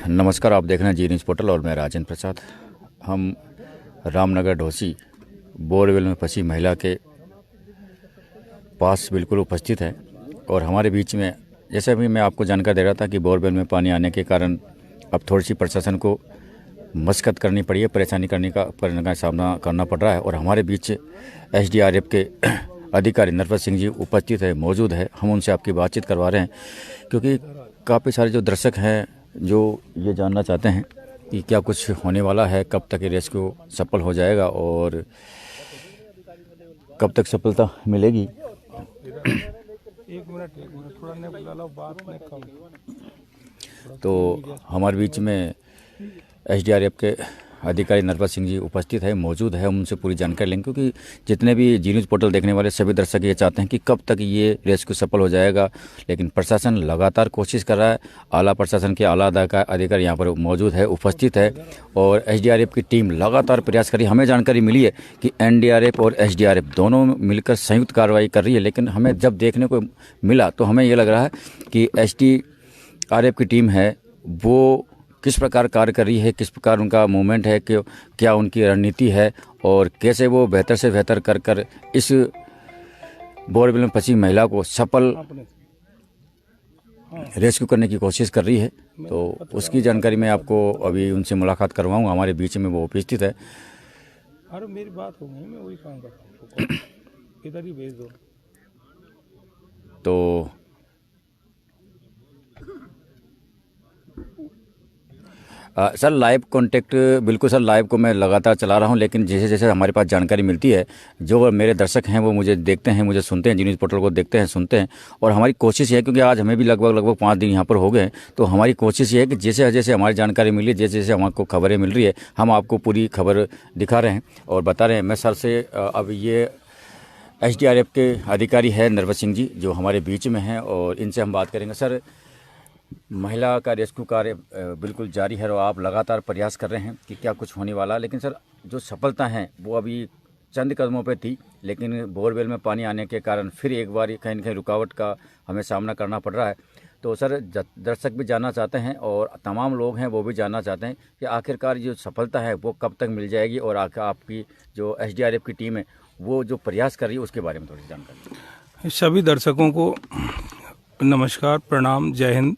नमस्कार, आप देख रहे हैं जी न्यूज़ पोर्टल और मैं राजेंद्र प्रसाद। हम रामनगर ढोसी बोरवेल में फंसी महिला के पास बिल्कुल उपस्थित है और हमारे बीच में जैसे अभी मैं आपको जानकारी दे रहा था कि बोरवेल में पानी आने के कारण अब थोड़ी सी प्रशासन को मशक्कत करनी पड़ी है, परेशानी का सामना करना पड़ रहा है। और हमारे बीच एसडीआरएफ के अधिकारी नरपत सिंह जी उपस्थित है, मौजूद है। हम उनसे आपकी बातचीत करवा रहे हैं क्योंकि काफ़ी सारे जो दर्शक हैं जो ये जानना चाहते हैं कि क्या कुछ होने वाला है, कब तक ये रेस्क्यू सफल हो जाएगा और कब तक सफलता मिलेगी। एक मिनट थोड़ा ने बुला लो, बात में कम। तो हमारे बीच में एसडीआरएफ के अधिकारी नरपत सिंह जी उपस्थित है, मौजूद है। हम उनसे पूरी जानकारी लेंगे क्योंकि जितने भी जी न्यूज़ पोर्टल देखने वाले सभी दर्शक ये चाहते हैं कि कब तक ये रेस्क्यू सफल हो जाएगा। लेकिन प्रशासन लगातार कोशिश कर रहा है। आला प्रशासन के आला अधिकारी यहाँ पर मौजूद है, उपस्थित है और एसडीआरएफ की टीम लगातार प्रयास कर रही है। हमें जानकारी मिली है कि एनडीआरएफ और एसडीआरएफ दोनों मिलकर संयुक्त कार्रवाई कर रही है, लेकिन हमें जब देखने को मिला तो हमें ये लग रहा है कि एसडीआरएफ की टीम है वो किस प्रकार कार्य कर रही है, किस प्रकार उनका मूवमेंट है, कि क्या उनकी रणनीति है और कैसे वो बेहतर से बेहतर कर इस बोरवेल में फंसी महिला को सफल रेस्क्यू करने की कोशिश कर रही है। तो उसकी जानकारी मैं आपको अभी उनसे मुलाकात करवाऊंगा। हमारे बीच में वो उपस्थित है। अरे मेरी बात हो गई, मैं वही काम करता हूँ, इधर ही भेज दो। तो सर लाइव कांटेक्ट बिल्कुल सर, लाइव को मैं लगातार चला रहा हूं, लेकिन जैसे जैसे हमारे पास जानकारी मिलती है, जो मेरे दर्शक हैं वो मुझे देखते हैं, मुझे सुनते हैं, जी न्यूज़ पोर्टल को देखते हैं, सुनते हैं। और हमारी कोशिश ये है, क्योंकि आज हमें भी लगभग 5 दिन यहाँ पर हो गए, तो हमारी कोशिश ये है कि जैसे जैसे हमारी जानकारी मिली, जैसे जैसे हमको खबरें मिल रही है, हम आपको पूरी खबर दिखा रहे हैं और बता रहे हैं। मैं सर से अब ये एसडीआरएफ के अधिकारी है नरपत सिंह जी जो हमारे बीच में हैं और इनसे हम बात करेंगे। सर, महिला का रेस्क्यू कार्य बिल्कुल जारी है और आप लगातार प्रयास कर रहे हैं कि क्या कुछ होने वाला, लेकिन सर जो सफलता है वो अभी चंद कदमों पे थी, लेकिन बोरवेल में पानी आने के कारण फिर एक बार कहीं न कहीं रुकावट का हमें सामना करना पड़ रहा है। तो सर दर्शक भी जानना चाहते हैं और तमाम लोग हैं वो भी जानना चाहते हैं कि आखिरकार जो सफलता है वो कब तक मिल जाएगी और आपकी जो एसडीआरएफ की टीम है वो जो प्रयास कर रही है उसके बारे में थोड़ी जानकारी। सभी दर्शकों को नमस्कार, प्रणाम, जय हिंद।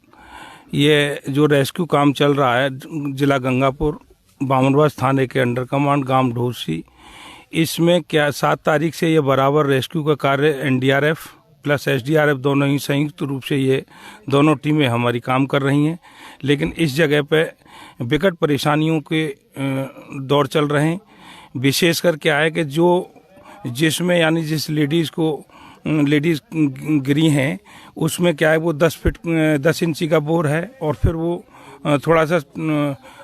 ये जो रेस्क्यू काम चल रहा है जिला गंगापुर बामनवास थाने के अंडर कमांड गांव ढोसी, इसमें क्या 7 तारीख से ये बराबर रेस्क्यू का कार्य एनडीआरएफ प्लस एसडीआरएफ दोनों ही संयुक्त रूप से ये दोनों टीमें हमारी काम कर रही हैं। लेकिन इस जगह पे विकट परेशानियों के दौर चल रहे हैं। विशेषकर क्या है कि जिसमें यानी जिस लेडीज़ गिरी हैं उसमें क्या है वो 10 इंची का बोर है और फिर वो थोड़ा सा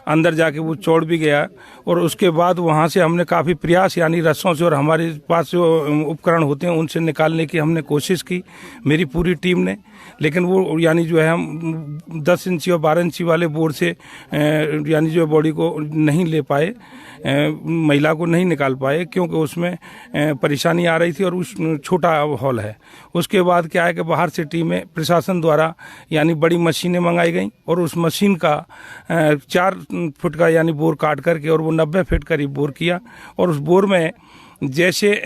अंदर जाके वो चौड़ भी गया और उसके बाद वहाँ से हमने काफ़ी प्रयास यानी रस्सों से और हमारे पास जो उपकरण होते हैं उनसे निकालने की हमने कोशिश की, मेरी पूरी टीम ने। लेकिन वो यानी जो है हम 10 इंची और 12 इंची वाले बोर से यानी जो बॉडी को नहीं ले पाए, महिला को नहीं निकाल पाए क्योंकि उसमें परेशानी आ रही थी और उस छोटा हॉल है। उसके बाद क्या है कि बाहर से टीमें प्रशासन द्वारा यानी बड़ी मशीनें मंगाई गई और उस मशीन का 4 फुट का यानी बोर काट करके और वो 90 फीट करीब बोर किया और उस बोर में जैसे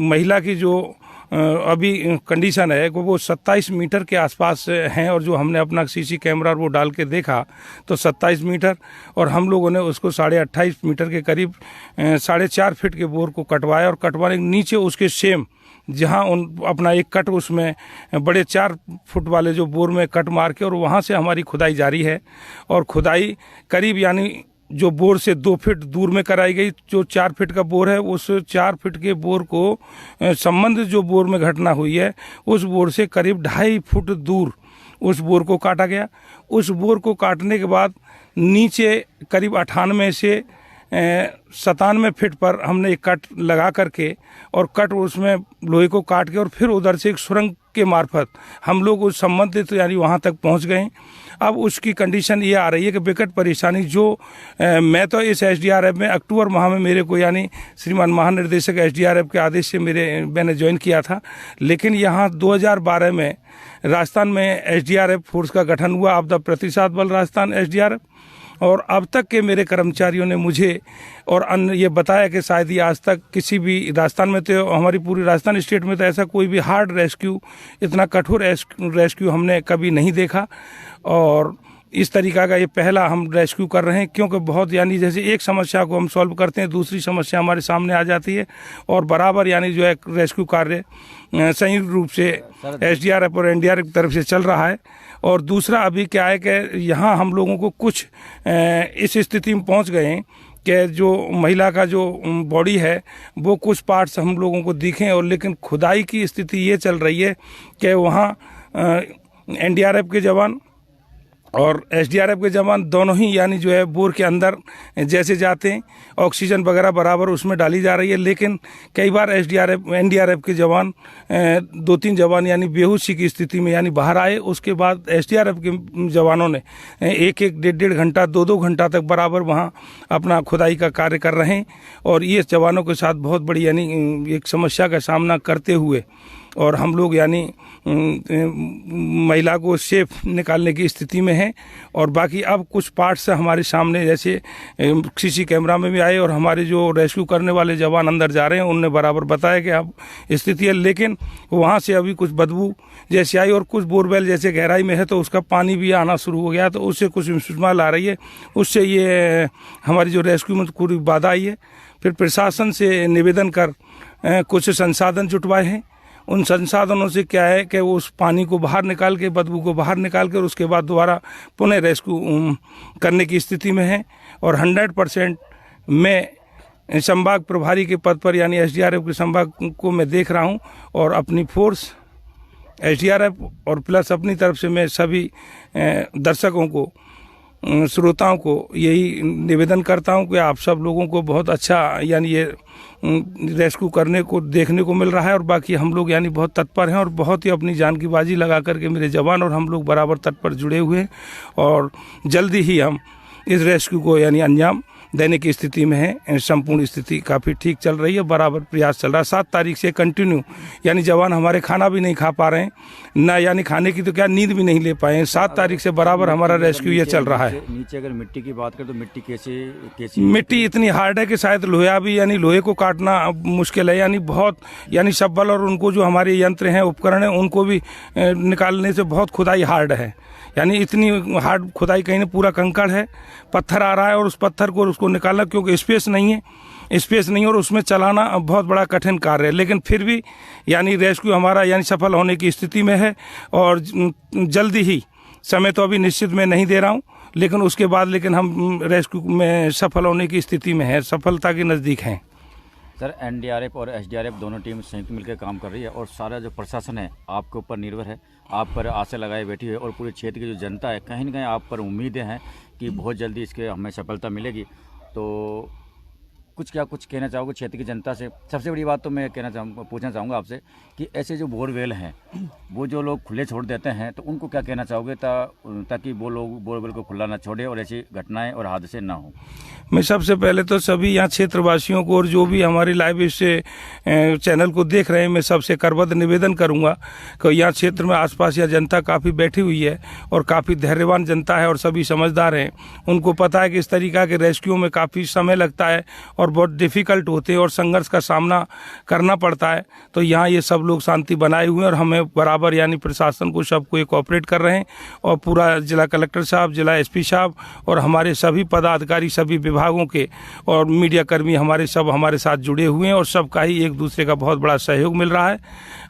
महिला की जो अभी कंडीशन है वो 27 मीटर के आसपास हैं और जो हमने अपना सीसी कैमरा वो डाल के देखा तो 27 मीटर और हम लोगों ने उसको 28.5 मीटर के करीब 4.5 फीट के बोर को कटवाया और कटवाने के नीचे उसके सेम जहां अपना एक कट उसमें बड़े 4 फुट वाले जो बोर में कट मार के और वहां से हमारी खुदाई जारी है और खुदाई करीब यानी जो बोर से 2 फीट दूर में कराई गई। जो 4 फीट का बोर है उस 4 फीट के बोर को संबंधित जो बोर में घटना हुई है उस बोर से करीब 2.5 फुट दूर उस बोर को काटा गया। उस बोर को काटने के बाद नीचे करीब 98 से 97 फीट पर हमने एक कट लगा करके और कट उसमें लोहे को काट के और फिर उधर से एक सुरंग के मार्फत हम लोग उस संबंधित यानी वहाँ तक पहुँच गए। अब उसकी कंडीशन ये आ रही है कि विकट परेशानी जो मैं तो इस एसडीआरएफ में अक्टूबर माह में मेरे को यानी श्रीमान महानिदेशक एसडीआरएफ के आदेश से मैंने ज्वाइन किया था, लेकिन यहाँ 2012 में राजस्थान में एसडीआरएफ फोर्स का गठन हुआ, आपदा प्रतिसाद बल राजस्थान एसडीआरएफ, और अब तक के मेरे कर्मचारियों ने मुझे और अन्य ये बताया कि शायद ही आज तक किसी भी राजस्थान में, तो हमारी पूरी राजस्थान स्टेट में तो ऐसा कोई भी हार्ड रेस्क्यू, इतना कठोर रेस्क्यू हमने कभी नहीं देखा। और इस तरीका का ये पहला हम रेस्क्यू कर रहे हैं, क्योंकि बहुत यानी जैसे एक समस्या को हम सॉल्व करते हैं, दूसरी समस्या हमारे सामने आ जाती है, और बराबर यानी जो है रेस्क्यू कार्य संयुक्त रूप से एसडीआरएफ और एनडीआरएफ की तरफ से चल रहा है। और दूसरा अभी क्या है कि यहाँ हम लोगों को कुछ इस स्थिति में पहुँच गए हैं कि जो महिला का जो बॉडी है वो कुछ पार्ट्स हम लोगों को दिखें, और लेकिन खुदाई की स्थिति ये चल रही है कि वहाँ एनडीआरएफ के जवान और एसडीआरएफ के जवान दोनों ही यानी जो है बोर के अंदर जैसे जाते हैं, ऑक्सीजन वगैरह बराबर उसमें डाली जा रही है, लेकिन कई बार एनडीआरएफ के जवान 2-3 जवान यानी बेहोशी की स्थिति में यानी बाहर आए। उसके बाद एसडीआरएफ के जवानों ने 1-1, 1.5 घंटा, 2-2 घंटा तक बराबर वहाँ अपना खुदाई का कार्य कर रहे हैं। और ये जवानों के साथ बहुत बड़ी यानी एक समस्या का सामना करते हुए और हम लोग यानी महिला को सेफ निकालने की स्थिति में हैं। और बाकी अब कुछ पार्ट्स हमारे सामने जैसे सीसी कैमरा में भी आए, और हमारे जो रेस्क्यू करने वाले जवान अंदर जा रहे हैं उनने बराबर बताया कि अब स्थिति है, लेकिन वहाँ से अभी कुछ बदबू जैसी आई, और कुछ बोरवेल जैसे गहराई में है तो उसका पानी भी आना शुरू हो गया, तो उससे कुछ स्मेल आ रही है, उससे ये हमारी जो रेस्क्यू में पूरी बाधा आई है। फिर प्रशासन से निवेदन कर कुछ संसाधन जुटवाए हैं। उन संसाधनों से क्या है कि वो उस पानी को बाहर निकाल के, बदबू को बाहर निकाल कर उसके बाद दोबारा पुनः रेस्क्यू करने की स्थिति में है। और 100% मैं संभाग प्रभारी के पद पर यानी एसडीआरएफ के संभाग को मैं देख रहा हूँ, और अपनी फोर्स एसडीआरएफ और प्लस अपनी तरफ से मैं सभी दर्शकों को, श्रोताओं को यही निवेदन करता हूं कि आप सब लोगों को बहुत अच्छा यानी ये रेस्क्यू करने को देखने को मिल रहा है। और बाकी हम लोग यानी बहुत तत्पर हैं, और बहुत ही अपनी जान की बाजी लगा करके मेरे जवान और हम लोग बराबर तत्पर जुड़े हुए हैं, और जल्दी ही हम इस रेस्क्यू को यानी अंजाम देने की स्थिति में है। संपूर्ण स्थिति काफ़ी ठीक चल रही है, बराबर प्रयास चल रहा है। 7 तारीख से कंटिन्यू यानी जवान हमारे खाना भी नहीं खा पा रहे हैं, ना यानी खाने की तो क्या नींद भी नहीं ले पाए हैं। 7 तारीख से बराबर हमारा रेस्क्यू ये चल रहा है। नीचे अगर मिट्टी की बात करें तो मिट्टी कैसी मिट्टी इतनी हार्ड है कि शायद लोहा भी यानी लोहे को काटना मुश्किल है, यानी बहुत यानी शब्बल और उनको जो हमारे यंत्र हैं, उपकरण हैं, उनको भी निकालने से बहुत खुदाई हार्ड है। यानी इतनी हार्ड खुदाई कहीं नहीं, पूरा कंकड़ है, पत्थर आ रहा है, और उस पत्थर को उसको निकालना क्योंकि स्पेस नहीं है और उसमें चलाना बहुत बड़ा कठिन कार्य है। लेकिन फिर भी यानी रेस्क्यू हमारा यानी सफल होने की स्थिति में है, और जल्दी ही, समय तो अभी निश्चित मैं नहीं दे रहा हूँ, लेकिन उसके बाद लेकिन हम रेस्क्यू में सफल होने की स्थिति में है, सफलता के नज़दीक हैं। सर, एनडीआरएफ और एसडीआरएफ दोनों टीम संयुक्त मिलकर काम कर रही है, और सारा जो प्रशासन है आपके ऊपर निर्भर है, आप पर आशा लगाए बैठी है, और पूरे क्षेत्र की जो जनता है कहीं न कहीं आप पर उम्मीदें हैं कि बहुत जल्दी इसके हमें सफलता मिलेगी। तो कुछ कहना चाहोगे क्षेत्र की जनता से? सबसे बड़ी बात तो मैं पूछना चाहूँगा आपसे कि ऐसे जो बोरवेल हैं वो जो लोग खुले छोड़ देते हैं, तो उनको क्या कहना चाहोगे ताकि वो लोग बोरवेल को खुला ना छोड़े और ऐसी घटनाएं और हादसे ना हो? मैं सबसे पहले तो सभी यहाँ क्षेत्रवासियों को और जो भी हमारी लाइव इस चैनल को देख रहे हैं, मैं सबसे करबद्ध निवेदन करूँगा कि यहाँ क्षेत्र में आसपास यह जनता काफ़ी बैठी हुई है और काफ़ी धैर्यवान जनता है और सभी समझदार हैं। उनको पता है कि इस तरीक़ा के रेस्क्यू में काफ़ी समय लगता है और बहुत डिफ़िकल्ट होते हैं और संघर्ष का सामना करना पड़ता है। तो यहाँ ये सब लोग शांति बनाए हुए हैं और हमें बराबर यानी प्रशासन को सबको ये कोऑपरेट कर रहे हैं, और पूरा जिला कलेक्टर साहब, जिला एसपी साहब और हमारे सभी पदाधिकारी, सभी विभागों के और मीडिया कर्मी हमारे साथ जुड़े हुए हैं, और सबका ही एक दूसरे का बहुत बड़ा सहयोग मिल रहा है।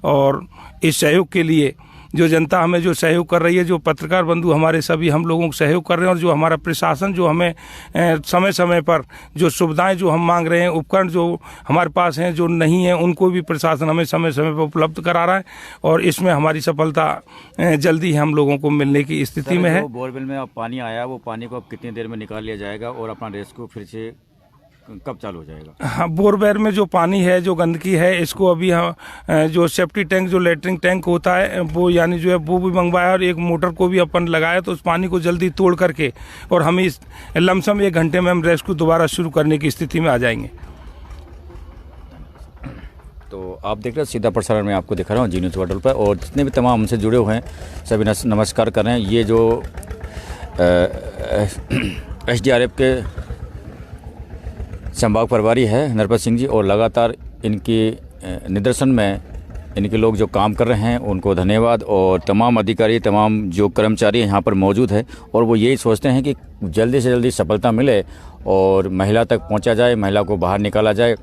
और इस सहयोग के लिए जो जनता हमें जो सहयोग कर रही है, जो पत्रकार बंधु हमारे सभी हम लोगों को सहयोग कर रहे हैं, और जो हमारा प्रशासन जो हमें समय समय पर जो सुविधाएं जो हम मांग रहे हैं, उपकरण जो हमारे पास हैं जो नहीं है, उनको भी प्रशासन हमें समय समय पर उपलब्ध करा रहा है, और इसमें हमारी सफलता जल्दी हम लोगों को मिलने की स्थिति में है। बोरवेल में अब पानी आया, वो पानी को अब कितनी देर में निकाल लिया जाएगा और अपना रेस्क्यू फिर से कब चालू हो जाएगा? हाँ, बोरवेल में जो पानी है, जो गंदगी है, इसको अभी हम जो सेफ्टी टैंक, जो लेटरिंग टैंक होता है वो यानी जो है वो भी मंगवाया और एक मोटर को भी अपन लगाया, तो उस पानी को जल्दी तोड़ करके और हम इस लमसम 1 घंटे में हम रेस्क्यू दोबारा शुरू करने की स्थिति में आ जाएंगे। तो आप देख रहे हैं सीधा प्रसारण में आपको दिखा रहा हूँ जी न्यूज़ पोर्टल पर, और जितने भी तमाम हमसे जुड़े हुए हैं सभी नमस्कार कर रहे हैं। ये जो SDRF के संभाग प्रभारी है नरपत सिंह जी, और लगातार इनके निदर्शन में इनके लोग जो काम कर रहे हैं उनको धन्यवाद, और तमाम अधिकारी, तमाम जो कर्मचारी यहाँ पर मौजूद है, और वो यही सोचते हैं कि जल्दी से जल्दी सफलता मिले और महिला तक पहुँचा जाए, महिला को बाहर निकाला जाए।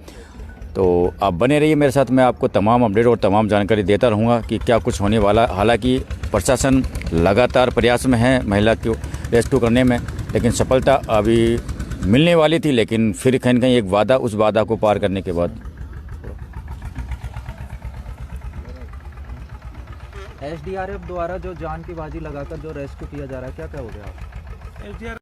तो आप बने रहिए मेरे साथ, मैं आपको तमाम अपडेट और तमाम जानकारी देता रहूँगा कि क्या कुछ होने वाला। हालांकि प्रशासन लगातार प्रयास में है महिला को रेस्क्यू करने में, लेकिन सफलता अभी मिलने वाली थी, लेकिन फिर कहीं न कहीं एक वादा, उस वादा को पार करने के बाद SDRF द्वारा जो जान की बाजी लगाकर जो रेस्क्यू किया जा रहा है, क्या कहोगे आप?